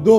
2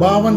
52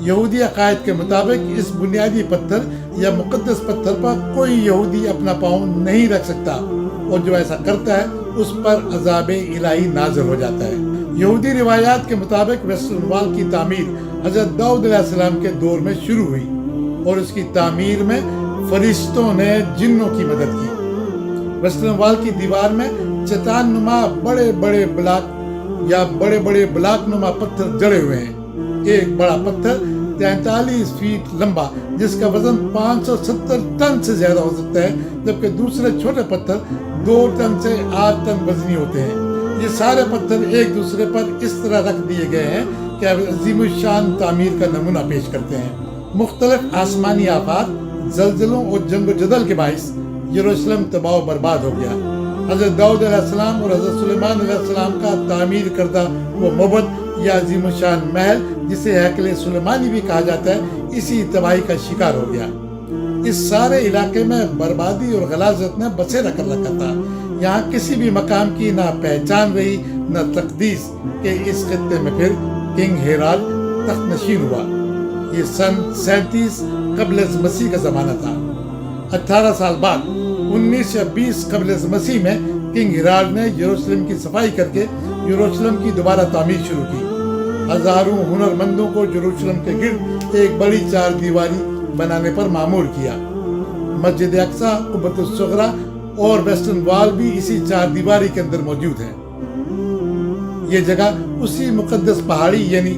یہودی عقائد کے مطابق اس بنیادی پتھر یا مقدس پتھر پر کوئی یہودی اپنا پاؤں نہیں رکھ سکتا، اور جو ایسا کرتا ہے اس پر عذاب الہی نازل ہو جاتا ہے۔ یہودی روایات کے مطابق ویسٹرن وال کی تعمیر حضرت داؤد علیہ السلام کے دور میں شروع ہوئی، اور اس کی تعمیر میں فرشتوں نے جنوں کی مدد کی۔ ویسٹرن وال کی دیوار میں چٹان نما بڑے بڑے بلاک نما پتھر جڑے ہوئے ہیں۔ ایک بڑا پتھر 43 فیٹ لمبا جس کا وزن 570 ٹن سے زیادہ ہو سکتا ہے، جبکہ دوسرے چھوٹے پتھر 2 ٹن سے 8 ٹن وزنی ہوتے ہیں۔ یہ سارے پتھر ایک دوسرے پر اس طرح رکھ دیے گئے ہیں کہ عظیم الشان تعمیر کا نمونہ پیش کرتے ہیں۔ مختلف آسمانی آفات، زلزلوں اور جنگ و جدل کے باعث یروشلم تباہ و برباد ہو گیا۔ حضرت داؤد علیہ السلام اور حضرت سلیمان علیہ السلام کا تعمیر کردہ وہ معبد یا عظیم الشان محل، جسے ہیکل سلیمانی بھی کہا جاتا ہے، اسی تباہی کا شکار ہو گیا۔ اس سارے علاقے میں بربادی اور غلاظت نے بسیرا کر رکھا تھا۔ یہاں کسی بھی مقام کی نہ پہچان رہی نہ تقدیس کہ اس خطے میں پھر کنگ ہیرالڈ تخت نشین ہوا۔ یہ سن 37 قبل از مسیح کا زمانہ تھا۔ 18 سال بعد 1920 قبل از مسیح میں کنگ ہیرالڈ نے یروشلم کی صفائی کر کے یروشلم کی دوبارہ تعمیر شروع کی۔ ہزاروں ہنرمندوں کو یروشلم کے گرد ایک بڑی 4 دیواری بنانے پر مامور کیا۔ مسجد اقصی، قبۃ الصغریٰ اور ویسٹرن وال بھی اسی 4 دیواری کے اندر موجود ہیں۔ یہ جگہ اسی مقدس پہاڑی یعنی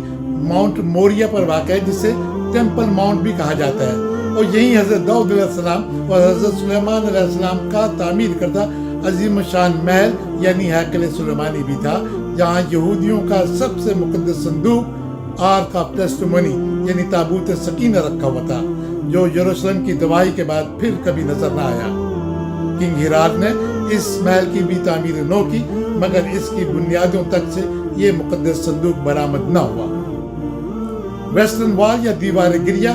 ماؤنٹ موریا پر واقع ہے، جسے ٹیمپل ماؤنٹ بھی کہا جاتا ہے، اور یہی حضرت داؤد علیہ السلام اور حضرت سلیمان علیہ السلام کا تعمیر کردہ عظیم الشان محل یعنی ہیکل سلیمانی بھی تھا، جہاں یہودیوں کا سب سے مقدس صندوق آرک آف ٹیسٹیمونی یعنی تابوت سکینہ رکھا ہوا تھا، جو یروشلم کی تباہی کے بعد پھر کبھی نظر نہ آیا۔ کنگ ہیرالڈ نے اس محل کی بھی تعمیر نو کی، مگر اس کی بنیادوں تک سے یہ مقدس صندوق برآمد نہ ہوا۔ ویسٹرن وال یا دیوار گریا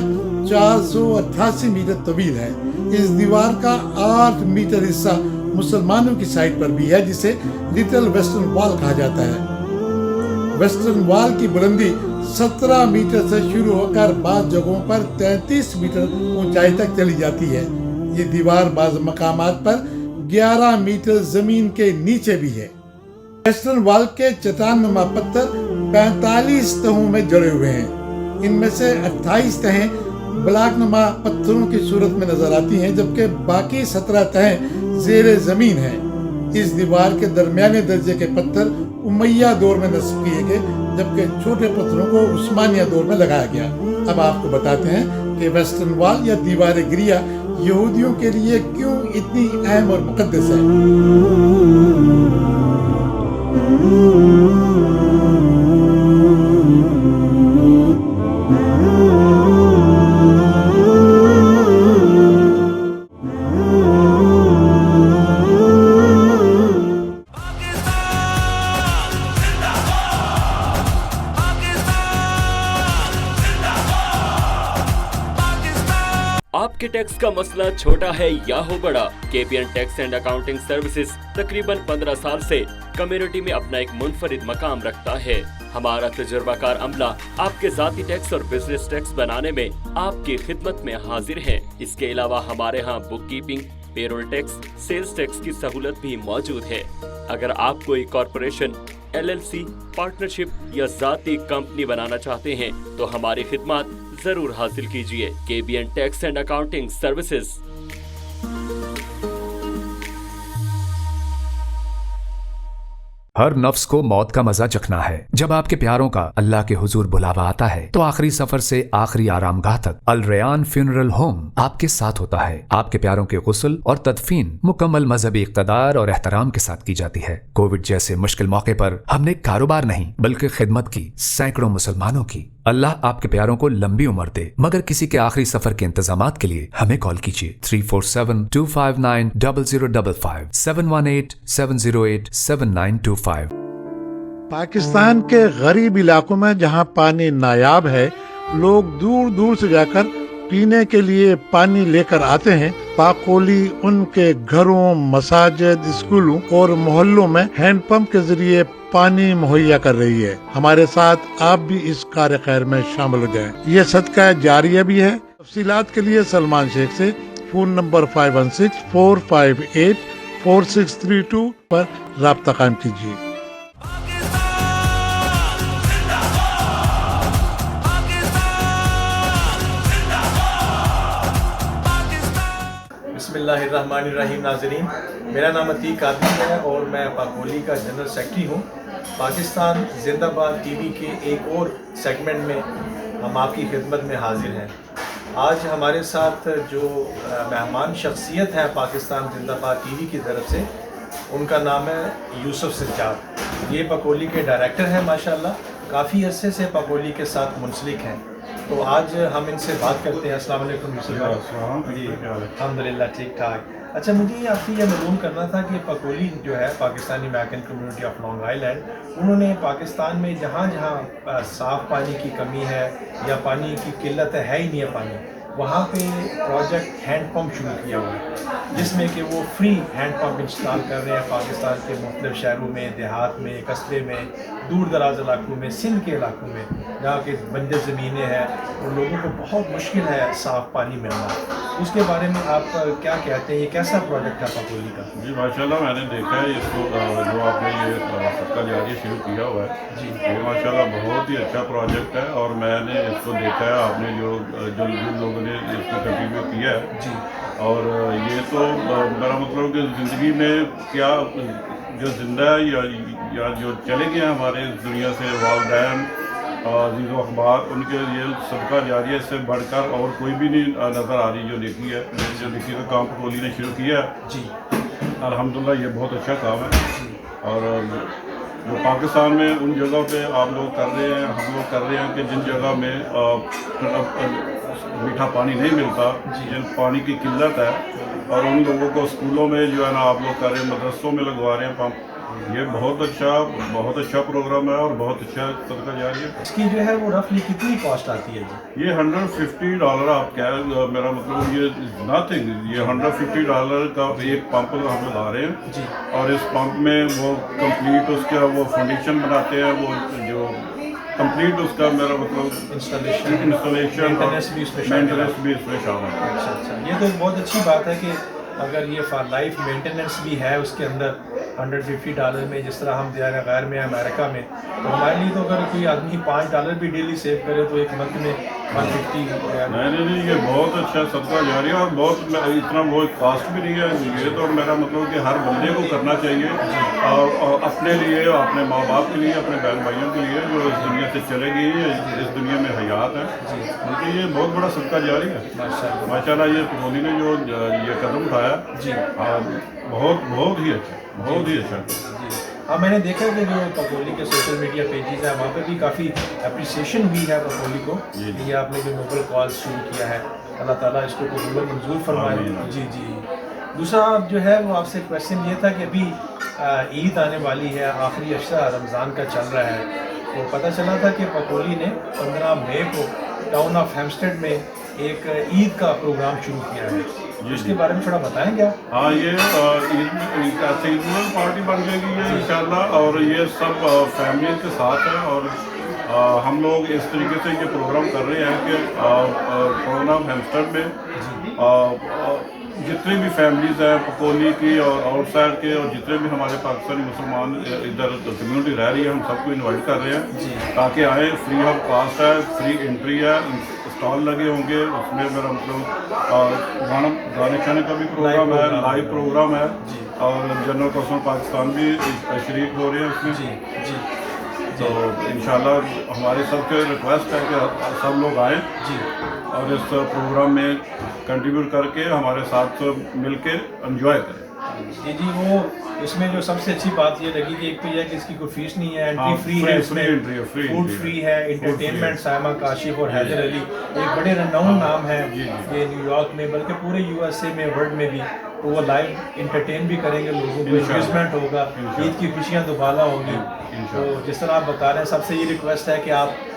488 میٹر طویل ہے۔ اس دیوار کا 8 میٹر حصہ مسلمانوں کی سائٹ پر بھی ہے، جسے لٹل ویسٹرن وال کہا جاتا ہے۔ ویسٹرن وال کی بلندی 17 میٹر سے شروع ہو کر بعض جگہوں پر 33 میٹر اونچائی تک چلی جاتی ہے۔ یہ دیوار بعض مقامات پر 11 میٹر زمین کے نیچے بھی ہے۔ ویسٹرن وال کے چٹان نما پتھر 45 تہوں میں جڑے ہوئے ہیں۔ ان میں سے 28 تہیں بلاک نما پتھروں کی صورت میں نظر آتی ہیں، جبکہ باقی 17 تہیں زیر زمین ہیں۔ اس دیوار کے درمیانے درجے کے پتھر امیہ دور میں نصب کیے گئے، جبکہ چھوٹے پتھروں کو عثمانیہ دور میں لگایا گیا۔ اب آپ کو بتاتے ہیں کہ ویسٹرن وال یا دیوار گریا یہودیوں کے لیے کیوں اتنی اہم اور مقدس ہے۔ آپ کے ٹیکس کا مسئلہ چھوٹا ہے یا ہو بڑا، KPN tax and accounting services تقریباً 15 سال سے کمیونٹی میں اپنا ایک منفرد مقام رکھتا ہے۔ ہمارا تجربہ کار عملہ آپ کے ذاتی ٹیکس اور بزنس ٹیکس بنانے میں آپ کی خدمت میں حاضر ہیں۔ اس کے علاوہ ہمارے ہاں bookkeeping, payroll tax, sales tax کی سہولت بھی موجود ہے۔ اگر آپ کوئی کارپوریشن، LLC، پارٹنرشپ یا ذاتی کمپنی بنانا چاہتے ہیں تو ہماری خدمات ضرور حاصل کیجیے۔ KPN tax and accounting services. ہر نفس کو موت کا مزہ چکھنا ہے۔ جب آپ کے پیاروں کا اللہ کے حضور بلاوا آتا ہے تو آخری سفر سے آخری آرام گاہ تک الریان فیونرل ہوم آپ کے ساتھ ہوتا ہے۔ آپ کے پیاروں کے غسل اور تدفین مکمل مذہبی اقتدار اور احترام کے ساتھ کی جاتی ہے۔ کووڈ جیسے مشکل موقع پر ہم نے کاروبار نہیں بلکہ خدمت کی، سینکڑوں مسلمانوں کی۔ اللہ آپ کے پیاروں کو لمبی عمر دے، مگر کسی کے آخری سفر کے انتظامات کے لیے ہمیں کال کیجیے 347-259-0055 718-708-7925۔ پاکستان کے غریب علاقوں میں جہاں پانی نایاب ہے، لوگ دور دور سے جا کر پینے کے لیے پانی لے کر آتے ہیں، پاکولی ان کے گھروں، مساجد، اسکولوں اور محلوں میں ہینڈ پمپ کے ذریعے پانی مہیا کر رہی ہے۔ ہمارے ساتھ آپ بھی اس کار خیر میں شامل ہو جائیں۔ یہ صدقہ جاریہ بھی ہے۔ تفصیلات کے لیے سلمان شیخ سے فون نمبر 5164584632 پر رابطہ قائم کیجیے۔ بسم اللہ الرحمن الرحیم۔ ناظرین، میرا نام عتیق قادری ہے اور میں پاکولی کا جنرل سیکرٹری ہوں۔ پاکستان زندہ باد ٹی وی کے ایک اور سیگمنٹ میں ہم آپ کی خدمت میں حاضر ہیں۔ آج ہمارے ساتھ جو مہمان شخصیت ہے پاکستان زندہ باد ٹی وی کی طرف سے، ان کا نام ہے یوسف سجاد۔ یہ پاکولی کے ڈائریکٹر ہیں ماشاءاللہ، کافی عرصے سے پاکولی کے ساتھ منسلک ہیں۔ تو آج ہم ان سے بات کرتے ہیں۔ السلام علیکم یوسف بھائی۔ جی الحمدللہ ٹھیک ٹھاک۔ اچھا، مجھے آپ سے یہ معلوم کرنا تھا کہ پاکولی جو ہے Pakistani American community of long island, انہوں نے پاکستان میں جہاں جہاں صاف پانی کی کمی ہے یا پانی کی قلت ہے ہی نہیں ہے پانی، وہاں پہ پروجیکٹ ہینڈ پمپ شروع کیا ہوا ہے، جس میں کہ وہ فری ہینڈ پمپ انسٹال کر رہے ہیں پاکستان کے مختلف شہروں میں، دیہات میں، قصبے میں، دور دراز علاقوں میں، سندھ کے علاقوں میں جہاں کہ بنجر زمینیں ہیں اور لوگوں کو بہت مشکل ہے صاف پانی ملنا۔ اس کے بارے میں آپ کیا کہتے ہیں؟ یہ کیسا پروجیکٹ ہے پاکولی کا؟ جی ماشاءاللہ، میں نے دیکھا ہے اس کو، جو آپ نے یہ صدقہ جاریہ شروع کیا ہوا ہے، جی یہ ماشاءاللہ بہت ہی اچھا پروجیکٹ ہے، اور میں نے اس کو دیکھا ہے، آپ نے جو جن لوگوں نے اس کو کنٹریبیوٹ کیا ہے، جی اور یہ تو میرا مطلب کہ زندگی میں کیا جو زندہ ہے یا جو چلے گئے ہیں ہمارے اس دنیا سے، والدین، عزیز و اخبار، ان کے یہ صدقہ جاریہ سے بڑھ کر اور کوئی بھی نہیں نظر آ رہی جو نیکی ہے، جو نیکی کا کام پاکولی نے شروع کیا ہے۔ جی الحمدللہ یہ بہت اچھا کام ہے، اور جو پاکستان میں ان جگہوں پہ آپ لوگ کر رہے ہیں، ہم لوگ کر رہے ہیں کہ جن جگہ میں میٹھا پانی نہیں ملتا، جن پانی کی قلت ہے، اور ان لوگوں کو اسکولوں میں جو ہے نا آپ لوگ کر رہے ہیں، مدرسوں میں لگوا رہے ہیں پمپ۔ یہ بہت اچھا پروگرام ہے اور بہت اچھا صدقہ جاریہ ہے۔ اس کی جو ہے وہ رفلی کتنی کاسٹ آتی ہے جی؟ یہ $150 آپ کیا ہے، میرا مطلب یہ ناتھنگ، یہ $150 کا ایک پمپ ہم لگا رہے ہیں، جی اور اس پمپ میں وہ کمپلیٹ اس کا وہ فاؤنڈیشن بناتے ہیں، وہ جو کمپلیٹ اس کا میرا مطلب انسٹالیشن مینٹیننس بھی اس میں شامل ہے۔ مینٹیننس بھی اس میں شامل ہے۔ اچھا اچھا، یہ تو بہت اچھی بات ہے کہ اگر یہ فار لائف مینٹیننس بھی ہے اس کے اندر $150 میں، جس طرح ہم دیار غیر میں امریکہ میں، تو ہمارے لیے تو اگر کوئی آدمی $5 بھی ڈیلی سیو کرے تو ایک منتھ میں 150۔ نہیں، یہ بہت اچھا صدقہ جاریہ، اور بہت اتنا وہ کاسٹ بھی نہیں ہے یہ تو، میرا مطلب کہ ہر بندے کو کرنا چاہیے، اور اپنے لیے، اپنے ماں باپ کے لیے، اپنے بہن بھائیوں کے لیے جو اس دنیا سے چلے گئی ہے، اس دنیا میں حیات ہے، کیونکہ یہ بہت بڑا صدقہ جاریہ ہے ماشاءاللہ۔ یہ پاکولی نے جو یہ قدم اٹھایا جی بہت ہی اچھا، بہت ہی اچھا۔ جی ہاں، میں نے دیکھا کہ جو پاکولی کے سوشل میڈیا پیجز ہیں وہاں پہ بھی کافی اپریسیشن ہوئی ہے پاکولی کو، یہ آپ نے جو نوبل کاز شروع کیا ہے، اللہ تعالیٰ اس کو قبول و منظور فرمائے۔ جی جی۔ دوسرا جو ہے وہ آپ سے کویشچن یہ تھا کہ ابھی عید آنے والی ہے، آخری عشرہ رمضان کا چل رہا ہے، تو پتہ چلا تھا کہ پاکولی نے 15 مئی کو ٹاؤن آف ہیمسٹڈ میں ایک عید کا پروگرام شروع کیا ہے، اس کے بارے میں تھوڑا بتائیں گے آپ؟ ہاں، یہ سیزنل پارٹی بن جائے گی یہ انشاءاللہ، اور یہ سب فیملی کے ساتھ ہے، اور ہم لوگ اس طریقے سے یہ پروگرام کر رہے ہیں کہ ٹاؤن آف ہیمسٹڈ میں جتنی بھی فیملیز ہیں پاکولی کی اور آؤٹ سائڈ کے، اور جتنے بھی ہمارے پاکستانی مسلمان ادھر کمیونٹی رہ رہی ہے، ہم سب کو انوائٹ کر رہے ہیں تاکہ آئیں۔ فری آف کاسٹ ہے، فری انٹری ہے، اسٹال لگے ہوں گے، اس میں میرا مطلب گانے کھانے کا بھی پروگرام ہے، لائیو پروگرام ہے، اور جنرل قاسم پاکستان بھی شریک ہو رہے ہیں اس میں۔ جی تو انشاءاللہ ہماری سب سے ریکویسٹ ہے کہ سب لوگ آئیں اور اس پروگرام میں کنٹریبیوٹ کر کے ہمارے ساتھ مل کے انجوائے کریں۔ جی وہ اس میں جو سب سے اچھی بات یہ لگی کہ ایک تو یہ ہے کہ اس کی کوئی فیس نہیں ہے، انٹری فری ہے، اس میں فوڈ فری ہے، انٹرٹینمنٹ سائمہ کاشف اور حیدر علی ایک بڑے رناؤن نام ہے یہ نیو یارک میں، بلکہ پورے USA میں، ورلڈ میں بھی، تو وہ لائیو انٹرٹین بھی کریں گے لوگوں کو، انگیجمنٹ ہوگا، عید کی خوشیاں دوبالا ہوں گی۔ تو جس طرح آپ بتا رہے ہیں، سب سے یہ ریکویسٹ ہے کہ آپ